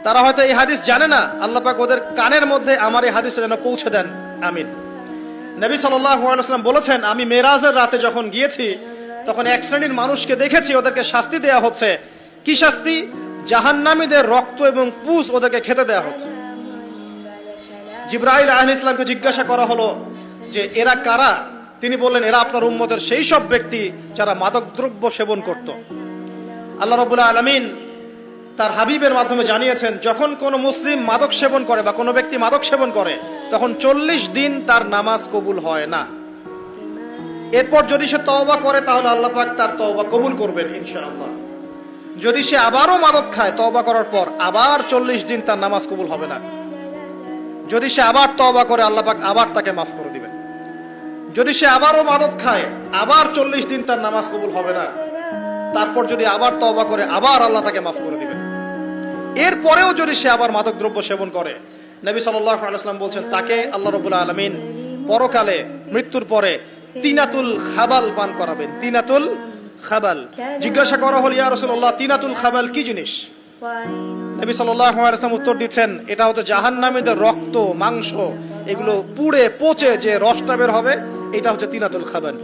তারা হয়তো এই হাদিস জানে না, আল্লাহ পাক ওদের কানের মধ্যে আমার এই হাদিসটা যেন পৌঁছে দেন, আমিন। নবী সাল্লাল্লাহু আলাইহি ওয়াসাল্লাম বলেছেন, আমি মেরাজের রাতে যখন গিয়েছি তখন এক শ্রেণীর মানুষকে দেখেছি, ওদেরকে শাস্তি দেয়া হচ্ছে। কি শাস্তি? জাহান্নামীদের রক্ত এবং পুজ ওদেরকে খেতে দেয়া হচ্ছে। জিবরাইল আলাইহিস সালামকে জিজ্ঞাসা করা হলো যে এরা কারা? তিনি বললেন, এরা আপনার উম্মতের সেই সব ব্যক্তি যারা মাদকদ্রব্য সেবন করত। আল্লাহ রাব্বুল আলামিন তার হাবিবের মাধ্যমে জানিয়েছেন, যখন কোনো মুসলিম মাদক সেবন করে বা কোনো ব্যক্তি মাদক সেবন করে তখন 40 দিন তার নামাজ কবুল হয় না। এরপর যদি সে তওবা করে তাহলে আল্লাহ পাক তার তওবা কবুল করবেন ইনশাআল্লাহ। যদি সে আবারও মাদক খায় তওবা করার পর, আবার 40 দিন তার নামাজ কবুল হবে না। যদি সে আবার তওবা করে আল্লাহ পাক আবার তাকে মাফ করে দিবেন। যদি সে আবারও মাদক খায় আবার 40 দিন তার নামাজ কবুল হবে না। তারপর যদি আবার তওবা করে আবার আল্লাহ তাকে মাফ করে দিবেন। এরপরেও যদি সে আবার মাদক দ্রব্য সেবন করে, নবী সাল্লাল্লাহু আলাইহি ওয়াসাল্লাম বলছেন তাকে আল্লাহ রাব্বুল আলামিন পরকালে মৃত্যুর পরে তিনাতুল খাবাল পান করাবেন। তিনাতুল খাবাল। জিজ্ঞাসা করা হলো, ইয়া রাসূলুল্লাহ, তিনাতুল খাবাল কি জিনিস? নবী সাল্লাল্লাহু আলাইহি ওয়াসাল্লাম উত্তর দিচ্ছেন, এটা হচ্ছে জাহান্নামীদের রক্ত, মাংস, এগুলো পুড়ে পচে যে রসটা বের হবে, এটা হচ্ছে তিনাতুল খাবাল।